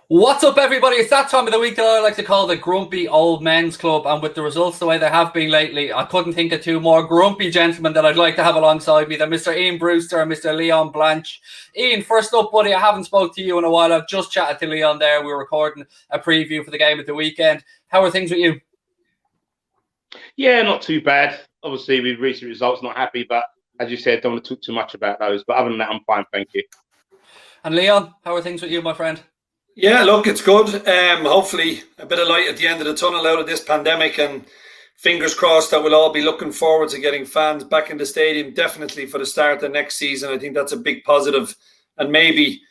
What's up, everybody? It's that time of the week that I like to call the Grumpy Old Men's Club, and with the results the way they have been lately, I couldn't think of two more grumpy gentlemen that I'd like to have alongside me than Mr. Ian Brewster and Mr. Leon Blanche. Ian, first up, buddy, I haven't spoke to you in a while. I've just chatted to Leon there. We were recording a preview for the game at the weekend. How are things with you? Yeah, not too bad. Obviously, with recent results, not happy, but as you said, don't want to talk too much about those. But other than that, I'm fine, thank you. And Leon, how are things with you, my friend? Yeah, look, it's good. Hopefully a bit of light at the end of the tunnel out of this pandemic, and fingers crossed that we'll all be looking forward to getting fans back in the stadium, definitely for the start of next season. I think that's a big positive. And maybe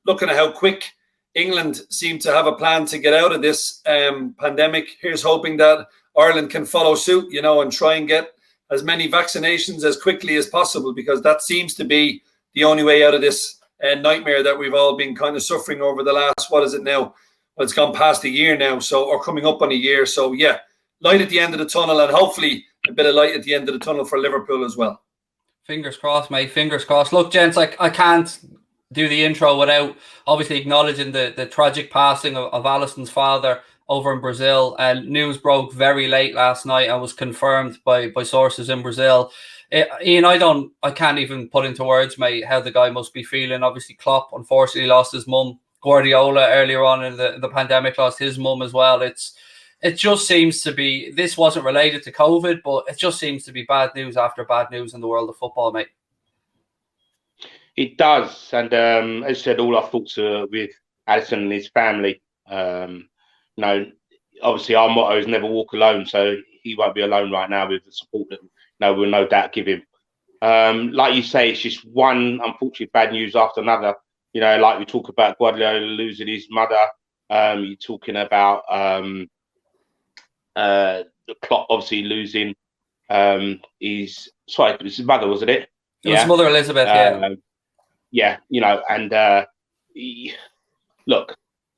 looking at how quick England seem to have a plan to get out of this pandemic, here's hoping that Ireland can follow suit, and try and get as many vaccinations as quickly as possible, because that seems to be the only way out of this nightmare that we've all been kind of suffering over the last, what is it now? Well, it's gone past a year now, or coming up on a year. So yeah, light at the end of the tunnel, and hopefully a bit of light at the end of the tunnel for Liverpool as well. Fingers crossed, mate. Fingers crossed. Look, gents, I can't do the intro without obviously acknowledging the tragic passing of Alisson's father over in Brazil. News broke very late last night and was confirmed by sources in Brazil. Ian, I can't even put into words, mate, how the guy must be feeling. Obviously, Klopp unfortunately lost his mum. Guardiola earlier on in the pandemic lost his mum as well. It just seems to be, this wasn't related to COVID, but it just seems to be bad news after bad news in the world of football, mate. It does, and as I said, all our thoughts are with Alisson and his family. Obviously our motto is never walk alone, so he won't be alone right now with the support that we'll no doubt give him. Like you say, it's just one unfortunate bad news after another. Like we talk about Guardiola losing his mother. You're talking about the Klopp obviously losing his mother, wasn't it? It was Mother Elizabeth, yeah. Look,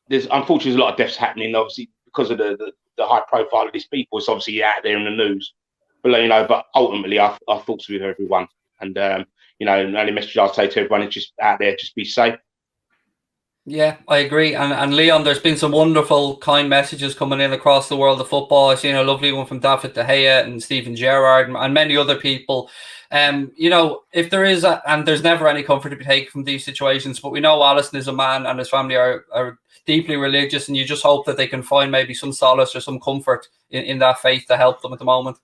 there's unfortunately a lot of deaths happening, obviously because of the high profile of these people. It's obviously out there in the news. But ultimately, our thoughts are with everyone. And, the only message I'll say to everyone is just out there, just be safe. Yeah, I agree. And Leon, there's been some wonderful, kind messages coming in across the world of football. I've seen a lovely one from David De Gea and Steven Gerrard and many other people. If there is, and there's never any comfort to be taken from these situations, but we know Alisson is a man and his family are deeply religious, and you just hope that they can find maybe some solace or some comfort in that faith to help them at the moment.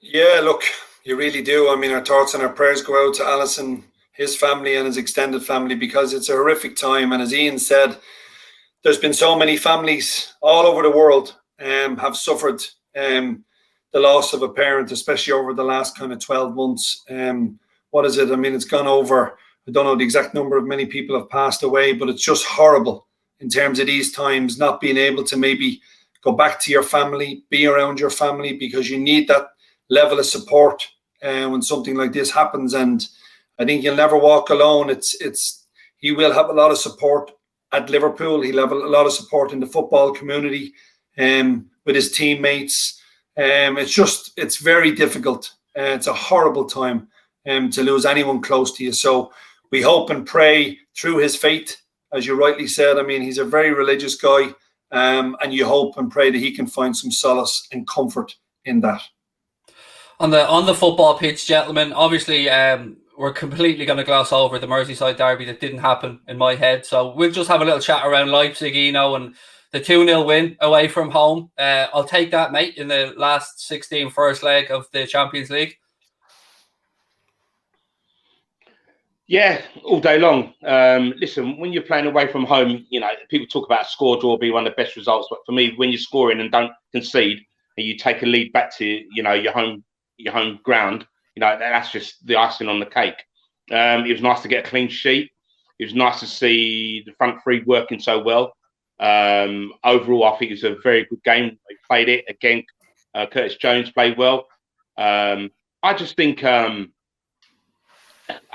Yeah, look, you really do. I mean, our thoughts and our prayers go out to Alisson, his family and his extended family, because it's a horrific time. And as Ian said, there's been so many families all over the world have suffered the loss of a parent, especially over the last kind of 12 months. What is it? I mean, it's gone over, I don't know the exact number of many people have passed away, but it's just horrible in terms of these times, not being able to maybe go back to your family, be around your family, because you need that level of support when something like this happens. And I think you'll never walk alone. He will have a lot of support at Liverpool. He'll have a lot of support in the football community with his teammates. It's very difficult. It's a horrible time to lose anyone close to you. So we hope and pray through his faith, as you rightly said. I mean, he's a very religious guy, and you hope and pray that he can find some solace and comfort in that. On the football pitch, gentlemen, obviously we're completely going to gloss over the Merseyside derby that didn't happen in my head. So we'll just have a little chat around Leipzig, and the 2-0 win away from home. I'll take that, mate, in the last 16 first leg of the Champions League. Yeah, all day long. Listen, when you're playing away from home, people talk about a score draw being one of the best results. But for me, when you're scoring and don't concede and you take a lead back to, your home ground, that's just the icing on the cake. It was nice to get a clean sheet. It was nice to see the front three working so well. Overall, I think it was a very good game. They played it again. Curtis Jones played well. I just think, I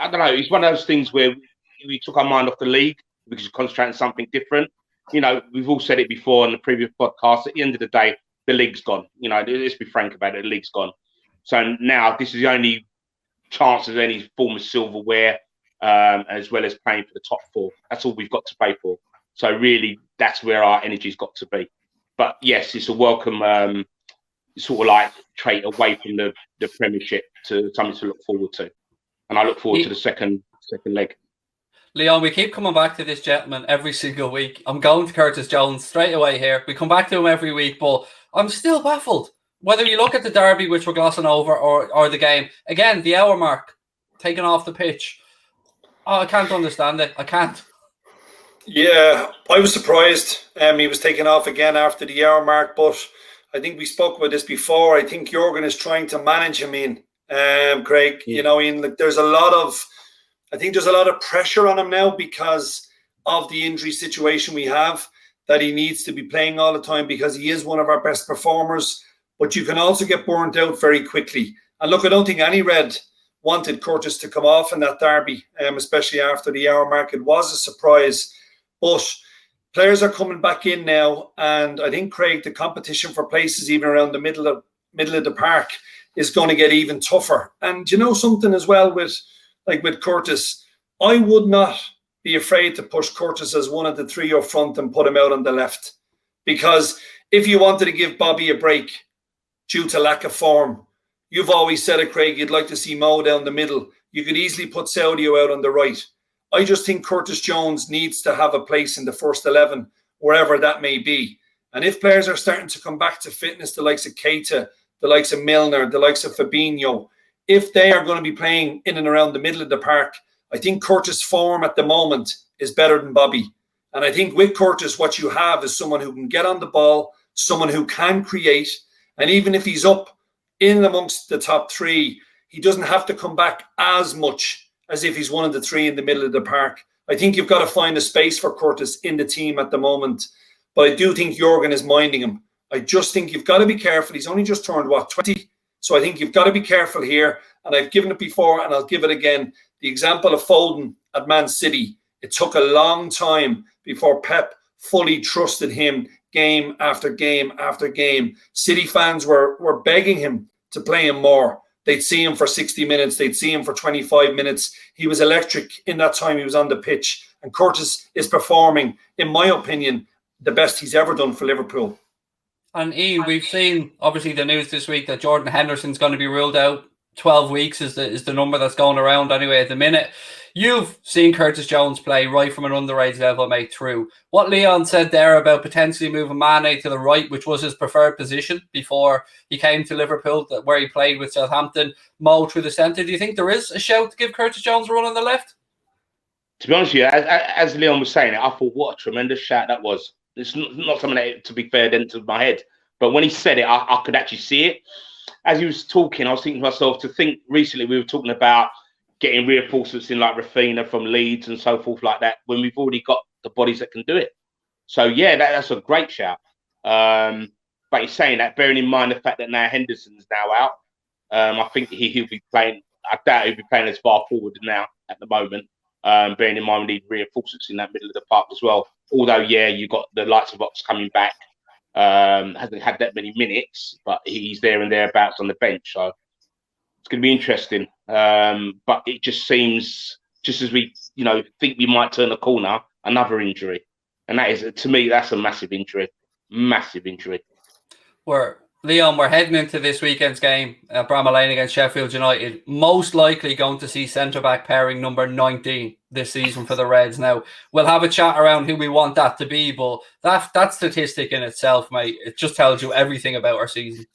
don't know, it's one of those things where we took our mind off the league because we concentrated on something different. We've all said it before in the previous podcast. At the end of the day, the league's gone. Let's be frank about it. The league's gone. So now this is the only chance of any form of silverware, as well as playing for the top four. That's all we've got to play for. So really, that's where our energy's got to be. But yes, it's a welcome sort of like trait away from the Premiership to something to look forward to. And I look forward to the second leg. Leon, we keep coming back to this gentleman every single week. I'm going to Curtis Jones straight away here. We come back to him every week, but I'm still baffled. Whether you look at the derby, which we're glossing over, or the game, again, the hour mark, taken off the pitch. Oh, I can't understand it. I can't. Yeah, I was surprised. He was taken off again after the hour mark, but I think we spoke about this before. I think Jurgen is trying to manage him in, Craig. You know, there's a lot of pressure on him now because of the injury situation we have, that he needs to be playing all the time because he is one of our best performers. But you can also get burnt out very quickly. And look, I don't think any Red wanted Curtis to come off in that derby, especially after the hour mark. It was a surprise. But players are coming back in now. And I think, Craig, the competition for places even around the middle of the park is going to get even tougher. And you know something as well with Curtis, I would not be afraid to push Curtis as one of the three up front and put him out on the left. Because if you wanted to give Bobby a break due to lack of form, you've always said it, Craig, you'd like to see Mo down the middle. You could easily put Saudio out on the right. I just think Curtis Jones needs to have a place in the first 11, wherever that may be. And if players are starting to come back to fitness, the likes of Keita, the likes of Milner, the likes of Fabinho, if they are going to be playing in and around the middle of the park, I think Curtis' form at the moment is better than Bobby. And I think with Curtis, what you have is someone who can get on the ball, someone who can create. And even if he's up in amongst the top three, he doesn't have to come back as much as if he's one of the three in the middle of the park. I think you've got to find a space for Curtis in the team at the moment. But I do think Jurgen is minding him. I just think you've got to be careful. He's only just turned, 20? So I think you've got to be careful here. And I've given it before and I'll give it again. The example of Foden at Man City. It took a long time before Pep fully trusted him game after game after game. City fans were begging him to play him more. They'd see him for 60 minutes. They'd see him for 25 minutes. He was electric in that time he was on the pitch. And Curtis is performing, in my opinion, the best he's ever done for Liverpool. And Ian, we've seen obviously the news this week that Jordan Henderson's going to be ruled out. 12 weeks is the number that's going around anyway at the minute. You've seen Curtis Jones play right from an underage level, mate, through. What Leon said there about potentially moving Mane to the right, which was his preferred position before he came to Liverpool, where he played with Southampton, Mo through the centre. Do you think there is a shout to give Curtis Jones a run on the left? To be honest with you, as Leon was saying it, I thought, what a tremendous shout that was. It's not something that, to be fair, entered my head. But when he said it, I could actually see it. As he was talking, I was thinking to myself, to think recently we were talking about getting reinforcements in like Rafinha from Leeds and so forth like that, when we've already got the bodies that can do it. So, yeah, that's a great shout. But he's saying that, bearing in mind the fact that now Henderson's now out, I think he'll be playing, I doubt he'll be playing as far forward now at the moment, bearing in mind we need reinforcements in that middle of the park as well. Although, yeah, you've got the likes of Ox coming back. Hasn't had that many minutes, but he's there and thereabouts on the bench, so it's going to be interesting. But it just seems, just as we, think we might turn the corner, another injury, and that is, to me, that's a massive injury. We're heading into this weekend's game, Bramall Lane against Sheffield United. Most likely going to see centre-back pairing number 19 this season for the Reds. Now, we'll have a chat around who we want that to be, but that statistic in itself, mate, it just tells you everything about our season.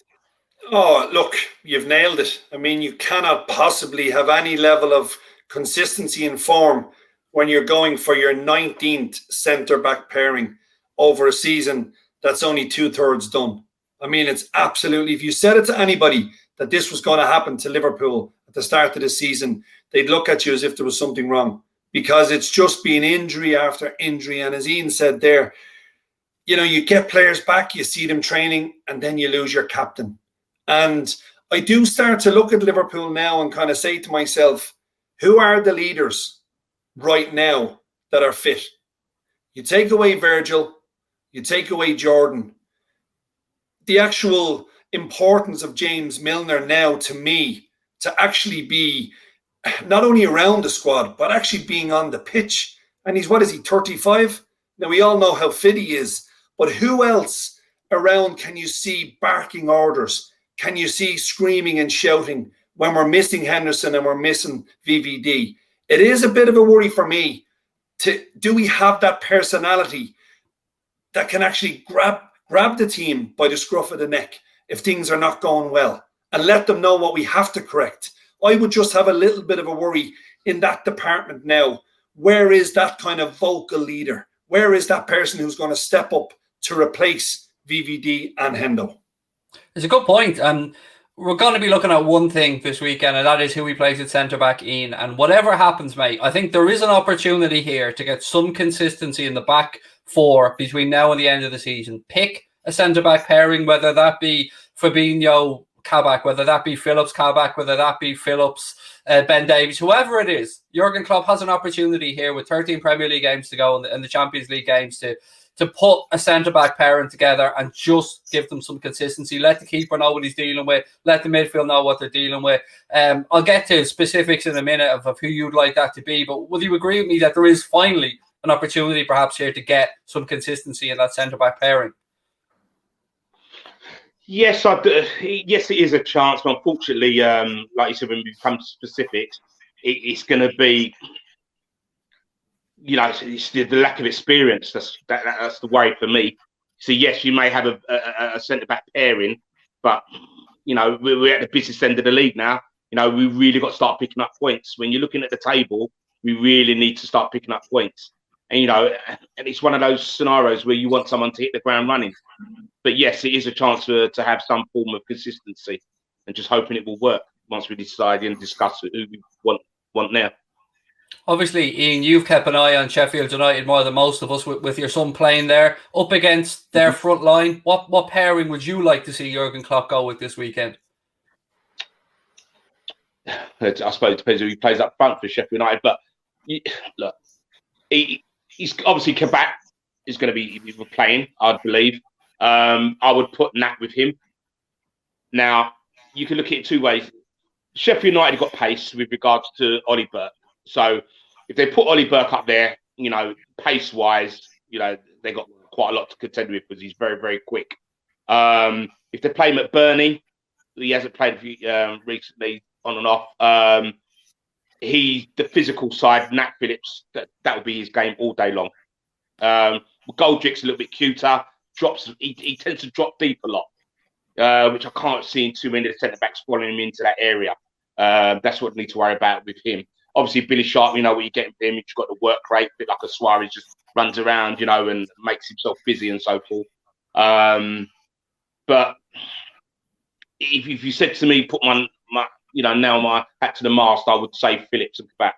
Oh, look, you've nailed it. I mean, you cannot possibly have any level of consistency in form when you're going for your 19th centre-back pairing over a season that's only 2/3 done. I mean, it's absolutely, if you said it to anybody that this was going to happen to Liverpool at the start of the season, they'd look at you as if there was something wrong, because it's just been injury after injury. And as Ian said there, you get players back, you see them training, and then you lose your captain. And I do start to look at Liverpool now and kind of say to myself, who are the leaders right now that are fit? You take away Virgil, you take away Jordan. The actual importance of James Milner now, to me, to actually be not only around the squad, but actually being on the pitch. And he's, 35? Now, we all know how fit he is, but who else around can you see barking orders? Can you see screaming and shouting when we're missing Henderson and we're missing VVD? It is a bit of a worry for me. Do we have that personality that can actually grab the team by the scruff of the neck if things are not going well and let them know what we have to correct? I would just have a little bit of a worry in that department now. Where is that kind of vocal leader? Where is that person who's going to step up to replace VVD and Hendo? It's a good point. We're going to be looking at one thing this weekend, and that is who we place at centre-back, Ian. And whatever happens, mate, I think there is an opportunity here to get some consistency in the back four between now and the end of the season. Pick a centre-back pairing, whether that be Fabinho, Kabak, whether that be Phillips, Kabak, whether that be Phillips, Ben Davies, whoever it is. Jurgen Klopp has an opportunity here with 13 Premier League games to go and the Champions League games to put a centre-back pairing together and just give them some consistency. Let the keeper know what he's dealing with. Let the midfield know what they're dealing with. I'll get to specifics in a minute of who you'd like that to be, but would you agree with me that there is finally an opportunity perhaps here to get some consistency in that centre-back pairing? Yes, I do. Yes, it is a chance, but unfortunately, like you said, when we come to specifics, it's going to be, it's the lack of experience. That's the worry for me. So yes, you may have a centre back pairing, but we're at the business end of the league now. We really got to start picking up points. When you're looking at the table, we really need to start picking up points. And and it's one of those scenarios where you want someone to hit the ground running. But yes, it is a chance to have some form of consistency, and just hoping it will work once we decide and discuss who we want now. Obviously, Ian, you've kept an eye on Sheffield United more than most of us with your son playing there up against their front line. What pairing would you like to see Jurgen Klopp go with this weekend? I suppose it depends who he plays up front for Sheffield United. But look, he's obviously Kabak is going to be playing, I'd believe. I would put Nat with him. Now, you can look at it two ways. Sheffield United got pace with regards to Ollie Burke. So if they put Ollie Burke up there, pace-wise, they got quite a lot to contend with because he's very, very quick. If they play McBurney, he hasn't played recently on and off. The physical side, Nat Phillips, that would be his game all day long. Goldrick's a little bit cuter. He tends to drop deep a lot, which I can't see in too many of the centre backs following him into that area. That's what we need to worry about with him. Obviously, Billy Sharp, what you're getting with him. You've got the work rate, a bit like a Suarez, just runs around, and makes himself busy and so forth. But if you said to me, put my nail my hat to the mast, I would say Phillips and back.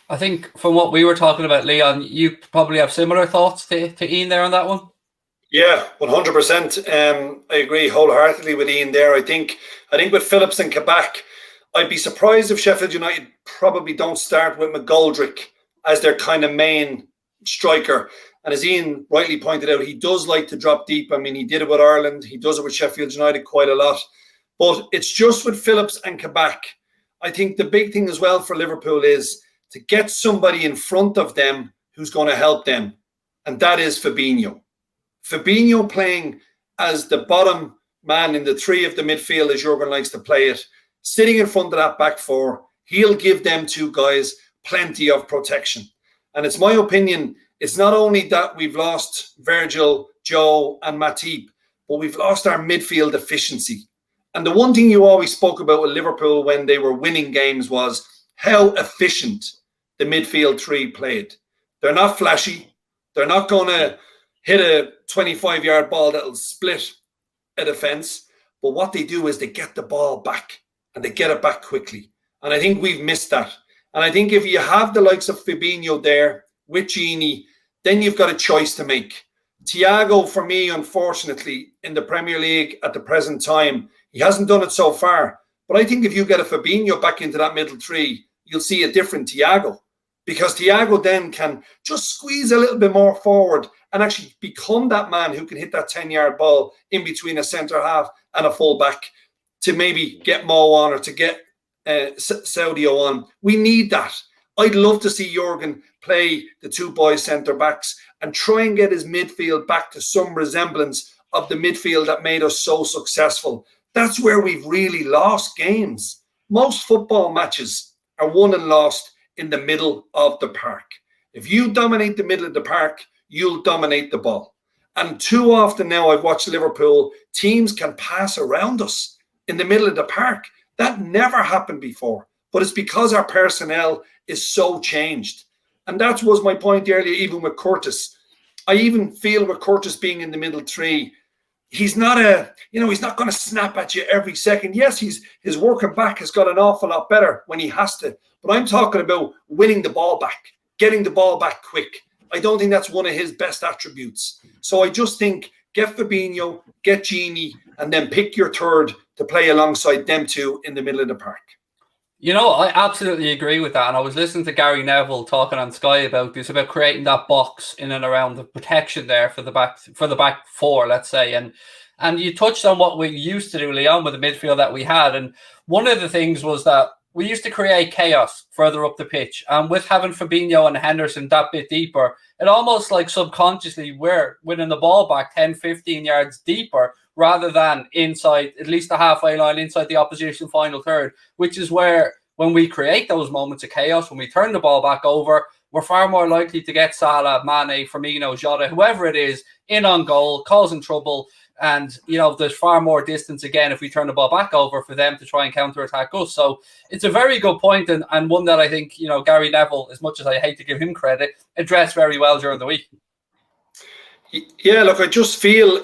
I think from what we were talking about, Leon, you probably have similar thoughts to Ian there on that one. Yeah, 100%. I agree wholeheartedly with Ian there. I think with Phillips and Kabak, I'd be surprised if Sheffield United probably don't start with McGoldrick as their kind of main striker. And as Ian rightly pointed out, he does like to drop deep. I mean, he did it with Ireland. He does it with Sheffield United quite a lot. But it's just with Phillips and Kabak. I think the big thing as well for Liverpool is to get somebody in front of them who's going to help them. And that is Fabinho. Fabinho playing as the bottom man in the three of the midfield, as Jurgen likes to play it, sitting in front of that back four, he'll give them two guys plenty of protection. And it's my opinion, it's not only that we've lost Virgil, Joe and Matip, but we've lost our midfield efficiency. And the one thing you always spoke about with Liverpool when they were winning games was how efficient the midfield three played. They're not flashy. They're not going to hit a 25-yard ball that'll split a defence. But what they do is they get the ball back and they get it back quickly. And I think we've missed that. And I think if you have the likes of Fabinho there with Gini, then you've got a choice to make. Thiago, for me, unfortunately, in the Premier League at the present time, he hasn't done it so far. But I think if you get a Fabinho back into that middle three, you'll see a different Thiago. Because Thiago then can just squeeze a little bit more forward and actually become that man who can hit that 10-yard ball in between a centre-half and a full-back to maybe get Mo on or to get Saudio on. We need that. I'd love to see Jurgen play the two boy centre-backs and try and get his midfield back to some resemblance of the midfield that made us so successful. That's where we've really lost games. Most football matches are won and lost in the middle of the park. If you dominate the middle of the park, you'll dominate the ball. And too often now I've watched Liverpool, teams can pass around us in the middle of the park. That never happened before, but it's because our personnel is so changed. And that was my point earlier, even with Curtis. I even feel with Curtis being in the middle three, he's not he's not going to snap at you every second. Yes, his working back has got an awful lot better when he has to. But I'm talking about winning the ball back, getting the ball back quick. I don't think that's one of his best attributes. So I just think get Fabinho, get Gini, and then pick your third to play alongside them two in the middle of the park. You know, I absolutely agree with that. And I was listening to Gary Neville talking on Sky about this, about creating that box in and around the protection there for the back four, let's say. And you touched on what we used to do, Leon, with the midfield that we had. And one of the things was that we used to create chaos further up the pitch. And with having Fabinho and Henderson that bit deeper, it almost like subconsciously we're winning the ball back 10, 15 yards deeper rather than inside, at least the halfway line, inside the opposition final third, which is where when we create those moments of chaos, when we turn the ball back over, we're far more likely to get Salah, Mane, Firmino, Jota, whoever it is, in on goal, causing trouble. And, there's far more distance again if we turn the ball back over for them to try and counter-attack us. So it's a very good point and one that I think, Gary Neville, as much as I hate to give him credit, addressed very well during the week. Yeah, look, I just feel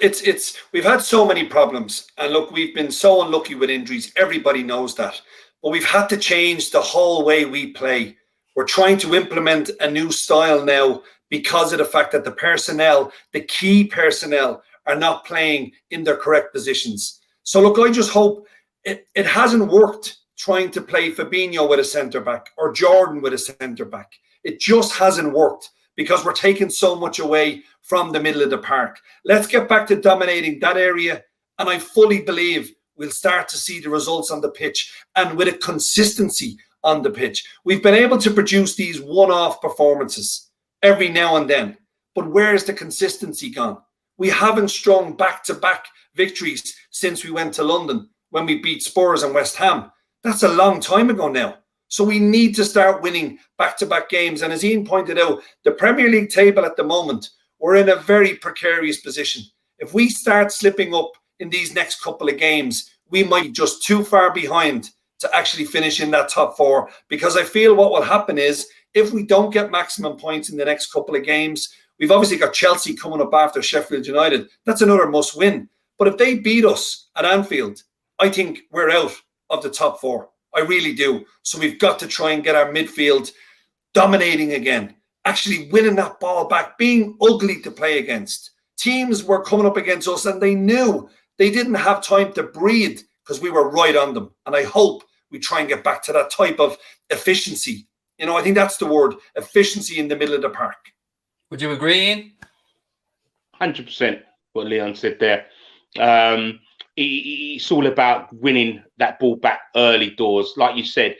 we've had so many problems. And look, we've been so unlucky with injuries. Everybody knows that. But we've had to change the whole way we play. We're trying to implement a new style now because of the fact that the personnel, the key personnel, are not playing in their correct positions. So look, I just hope it hasn't worked trying to play Fabinho with a centre-back or Jordan with a centre-back. It just hasn't worked because we're taking so much away from the middle of the park. Let's get back to dominating that area, and I fully believe we'll start to see the results on the pitch and with a consistency on the pitch. We've been able to produce these one-off performances every now and then, but where's the consistency gone? We haven't strung back-to-back victories since we went to London when we beat Spurs and West Ham. That's a long time ago now. So we need to start winning back-to-back games. And as Ian pointed out, the Premier League table at the moment, we're in a very precarious position. If we start slipping up in these next couple of games, we might be just too far behind to actually finish in that top four. Because I feel what will happen is if we don't get maximum points in the next couple of games, we've obviously got Chelsea coming up after Sheffield United. That's another must win. But if they beat us at Anfield, I think we're out of the top four. I really do. So we've got to try and get our midfield dominating again, actually winning that ball back, being ugly to play against. Teams were coming up against us and they knew they didn't have time to breathe because we were right on them. And I hope we try and get back to that type of efficiency. I think that's the word, efficiency in the middle of the park. Would you agree, Ian? 100% what Leon said there. It's all about winning that ball back early doors. Like you said,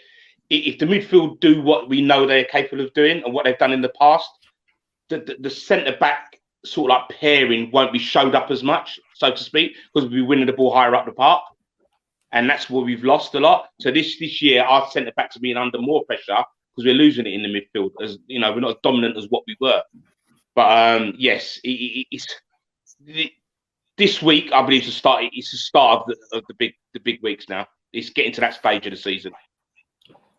if the midfield do what we know they're capable of doing and what they've done in the past, the centre-back sort of like pairing won't be showed up as much, so to speak, because we'll be winning the ball higher up the park. And that's where we've lost a lot. So this year, our centre-backs are being under more pressure because we're losing it in the midfield. As we're not as dominant as what we were. But yes, this week I believe it's the start of the big weeks now. It's getting to that stage of the season.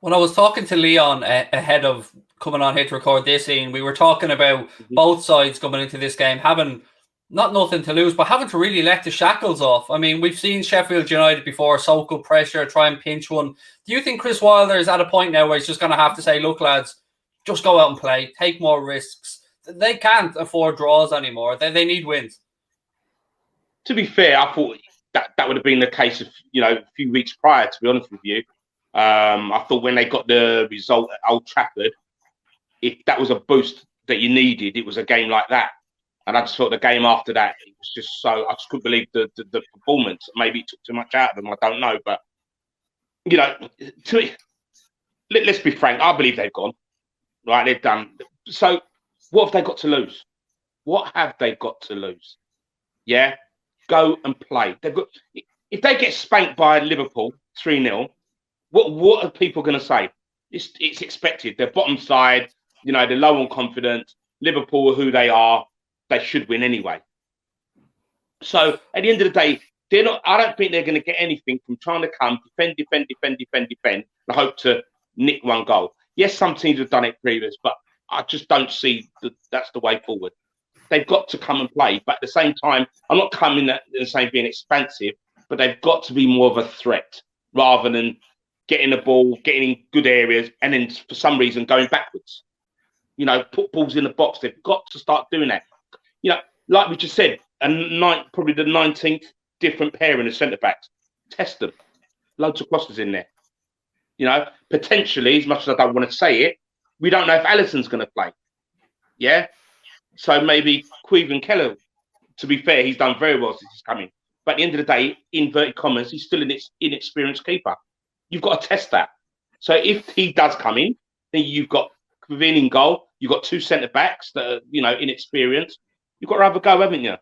When I was talking to Leon ahead of coming on here to record this scene, we were talking about both sides coming into this game having not nothing to lose, but having to really let the shackles off. I mean, we've seen Sheffield United before, soak up pressure, try and pinch one. Do you think Chris Wilder is at a point now where he's just going to have to say, look, lads, just go out and play, take more risks? They can't afford draws anymore. They need wins. To be fair, I thought that would have been the case of a few weeks prior. To be honest with you, I thought when they got the result at Old Trafford, if that was a boost that you needed, it was a game like that. And I just thought the game after that, it was just so I just couldn't believe the performance. Maybe it took too much out of them. I don't know, but let's be frank. I believe they've gone. right? They're done. So what have they got to lose? What have they got to lose? Yeah, go and play. They've got. If they get spanked by Liverpool 3-0, what are people going to say? It's expected. They're bottom side. You know, they're low on confidence. Liverpool are who they are. They should win anyway. So at the end of the day, they're not. I don't think they're going to get anything from trying to come defend, and hope to nick one goal. Yes, some teams have done it previous, but I just don't see that's the way forward. They've got to come and play, but at the same time, I'm not coming at and saying being expansive, but they've got to be more of a threat rather than getting the ball, getting in good areas, and then for some reason going backwards. You know, put balls in the box. They've got to start doing that. You know, like we just said, probably the 19th different pairing of centre backs. Test them. Loads of crosses in there. You know, potentially, as much as I don't want to say it, we don't know if Alisson's going to play. Yeah. So maybe Queven Keller, to be fair, he's done very well since he's come in. But at the end of the day, inverted commas, he's still an inexperienced keeper. You've got to test that. So if he does come in, then you've got Queven in goal. You've got two centre backs that are, you know, inexperienced. You've got to have a go, haven't you?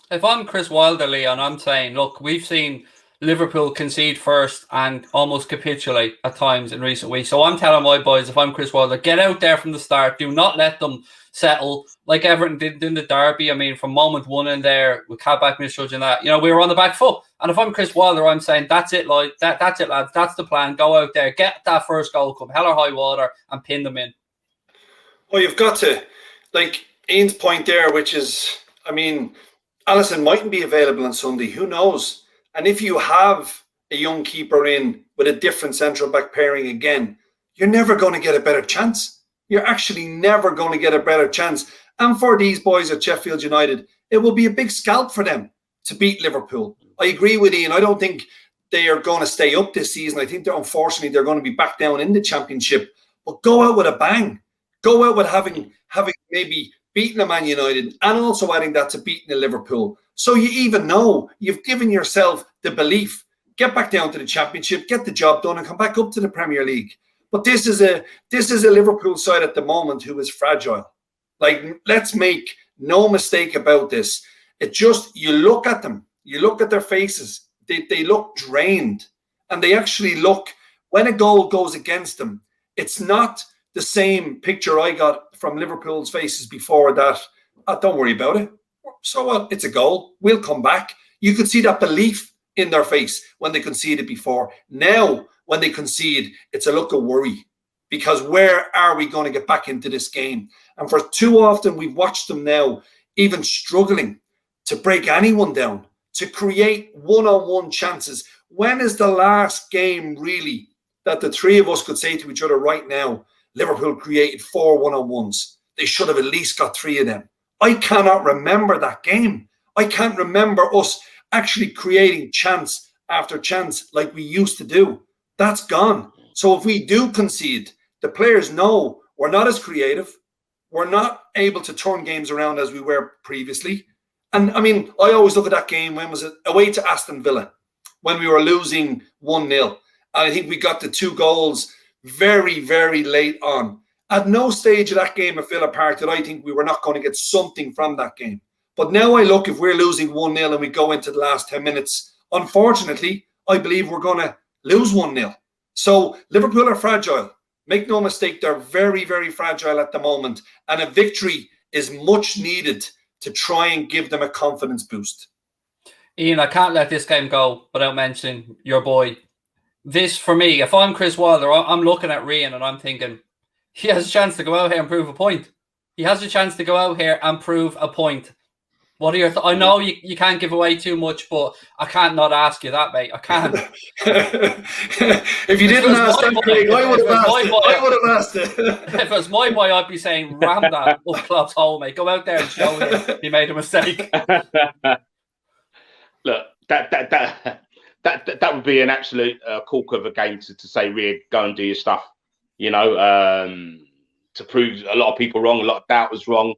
If I'm Chris Wilder, Leon, I'm saying, look, we've seen Liverpool concede first and almost capitulate at times in recent weeks. So I'm telling my boys, if I'm Chris Wilder, get out there from the start. Do not let them settle like Everton did in the derby. I mean, from moment one in there, with Kabak misjudging that, you know, we were on the back foot. And if I'm Chris Wilder, I'm saying that's it, like that's it, lads. That's the plan. Go out there, get that first goal, come hell or high water, and pin them in. Well, you've got to, like Ian's point there, which is, I mean, Alisson mightn't be available on Sunday. Who knows? And if you have a young keeper in with a different central back pairing again, you're never going to get a better chance. You're actually never going to get a better chance. And for these boys at Sheffield United, it will be a big scalp for them to beat Liverpool. I agree with Ian. I don't think they are going to stay up this season. I think unfortunately they're going to be back down in the Championship. But go out with a bang. Go out with having maybe beaten a Man United and also adding that to beating the Liverpool. So you even know you've given yourself the belief. Get back down to the Championship, get the job done, and come back up to the Premier League. But this is a Liverpool side at the moment who is fragile. Like, let's make no mistake about this. It just, you look at them, you look at their faces, they look drained. And they actually look, when a goal goes against them, it's not the same picture I got from Liverpool's faces before that. Oh, don't worry about it. So what? It's a goal. We'll come back. You could see that belief in their face when they conceded before. Now, when they concede, it's a look of worry. Because where are we going to get back into this game? And for too often, we've watched them now even struggling to break anyone down, to create one-on-one chances. When is the last game, really, that the three of us could say to each other right now, Liverpool created 4 one-on-ones? They should have at least got 3 of them. I cannot remember that game. I can't remember us actually creating chance after chance like we used to do. That's gone. So if we do concede, the players know we're not as creative. We're not able to turn games around as we were previously. And I mean, I always look at that game, when was it? Away to Aston Villa, when we were losing 1-0. And I think we got the 2 goals very, very late on. At no stage of that game at Villa Park did I think we were not going to get something from that game. But now I look, if we're losing 1-0 and we go into the last 10 minutes, unfortunately, I believe we're going to lose 1-0. So Liverpool are fragile. Make no mistake, they're very, very fragile at the moment. And a victory is much needed to try and give them a confidence boost. Ian, I can't let this game go without mentioning your boy. This, for me, if I'm Chris Wilder, I'm looking at Rian and I'm thinking, he has a chance to go out here and prove a point. He has a chance to go out here and prove a point. What are your thoughts? I know you can't give away too much, but I can't not ask you that, mate. I can't. If you didn't ask that, Craig, I would have asked it. If it was my boy, I'd be saying, ram that up Klopp's hole, mate. Go out there and show him he made a mistake. Look, that would be an absolute cork of a game to say, Reed, go and do your stuff. You know, to prove a lot of people wrong, a lot of doubters wrong.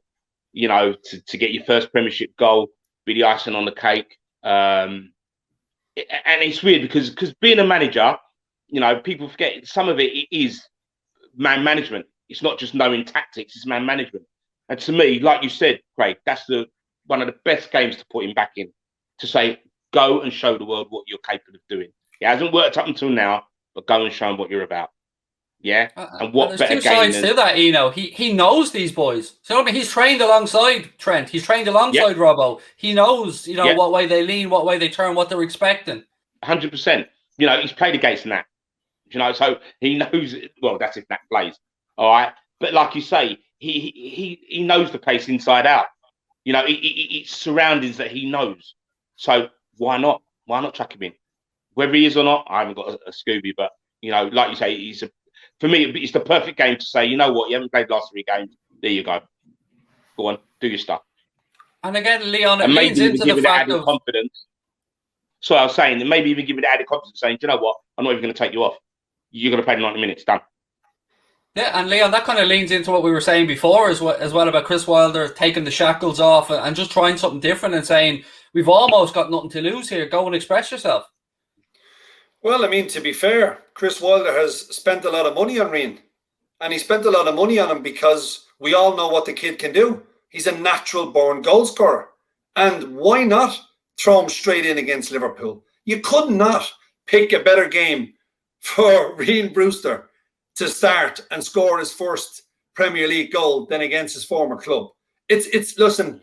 You know, to get your first Premiership goal, be the icing on the cake. And it's weird because being a manager, you know, people forget some of it is man management. It's not just knowing tactics, it's man management. And to me, like you said, Craig, that's one of the best games to put him back in, to say, go and show the world what you're capable of doing. It hasn't worked up until now, but go and show them what you're about. Yeah, and what there's better two game sides to that, He knows these boys. So I mean, he's trained alongside Trent. He's trained alongside Robbo. He knows, what way they lean, what way they turn, what they're expecting. 100%. He's played against Nat. So he knows. Well, that's if Nat plays. All right, but like you say, he knows the place inside out. It's surroundings that he knows. So why not? Why not chuck him in? Whether he is or not, I haven't got a Scooby. But like you say, for me, it's the perfect game to say, you know what, you haven't played the last 3 games. There you go. Go on, do your stuff. And again, Leon, it leans into the fact of confidence. So I was saying that maybe even give it added confidence, saying, do you know what, I'm not even going to take you off. You're going to play 90 minutes, done. Yeah, and Leon, that kind of leans into what we were saying before as well about Chris Wilder taking the shackles off and just trying something different and saying, we've almost got nothing to lose here. Go and express yourself. Well, I mean, to be fair, Chris Wilder has spent a lot of money on Rian. And he spent a lot of money on him because we all know what the kid can do. He's a natural born goal scorer. And why not throw him straight in against Liverpool? You could not pick a better game for Rian Brewster to start and score his first Premier League goal than against his former club. Listen,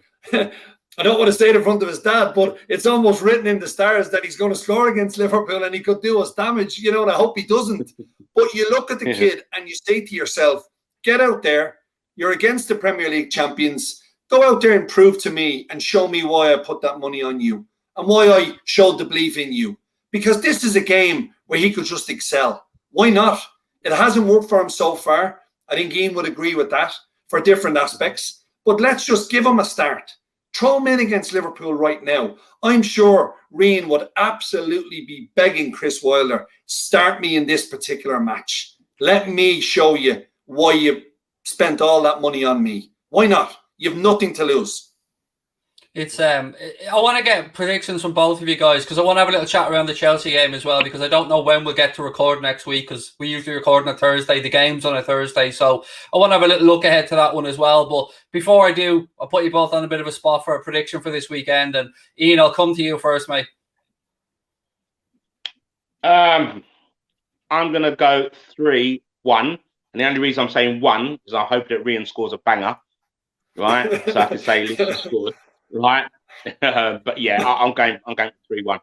I don't want to say it in front of his dad, but it's almost written in the stars that he's going to score against Liverpool and he could do us damage, and I hope he doesn't. But you look at the kid and you say to yourself, get out there, you're against the Premier League champions, go out there and prove to me and show me why I put that money on you and why I showed the belief in you. Because this is a game where he could just excel. Why not? It hasn't worked for him so far. I think Ian would agree with that for different aspects. But let's just give him a start. Throw him in against Liverpool right now. I'm sure Rian would absolutely be begging Chris Wilder, start me in this particular match. Let me show you why you spent all that money on me. Why not? You've nothing to lose. It's I want to get predictions from both of you guys because I want to have a little chat around the Chelsea game as well because I don't know when we'll get to record next week because we usually record on a Thursday. The game's on a Thursday, so I want to have a little look ahead to that one as well. But before I do, I'll put you both on a bit of a spot for a prediction for this weekend. And Ian, I'll come to you first, mate. I'm going to go 3-1. And the only reason I'm saying 1 is I hope that Rian scores a banger, right? So I can say Liverpool scored. Right, but yeah, I'm going 3-1.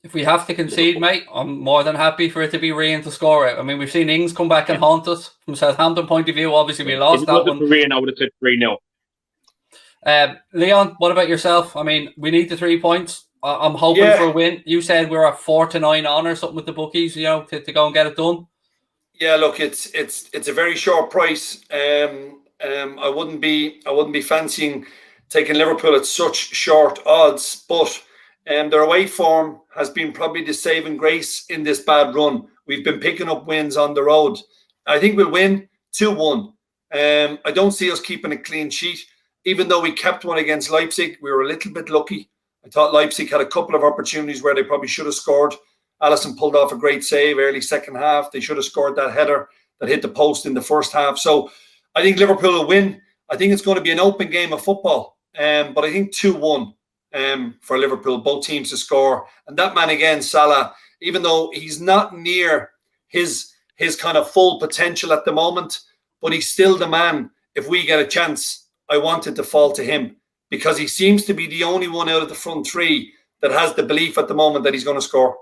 If we have to concede, mate, I'm more than happy for it to be Rian to score it. I mean, we've seen Ings come back and haunt us from Southampton point of view. Obviously, we lost that one. For Rian, I would have said 3-0. Leon, what about yourself? I mean, we need the 3 points. I'm hoping for a win. You said we're at 4-9 on or something with the bookies, to go and get it done. Yeah, look, it's a very short price. I wouldn't be fancying taking Liverpool at such short odds, but their away form has been probably the saving grace in this bad run. We've been picking up wins on the road. I think we'll win 2-1. I don't see us keeping a clean sheet. Even though we kept one against Leipzig, we were a little bit lucky. I thought Leipzig had a couple of opportunities where they probably should have scored. Alisson pulled off a great save early second half. They should have scored that header that hit the post in the first half. So I think Liverpool will win. I think it's going to be an open game of football. But I think 2-1 for Liverpool, both teams to score. And that man again, Salah, even though he's not near his kind of full potential at the moment, but he's still the man. If we get a chance, I want it to fall to him because he seems to be the only one out of the front 3 that has the belief at the moment that he's going to score.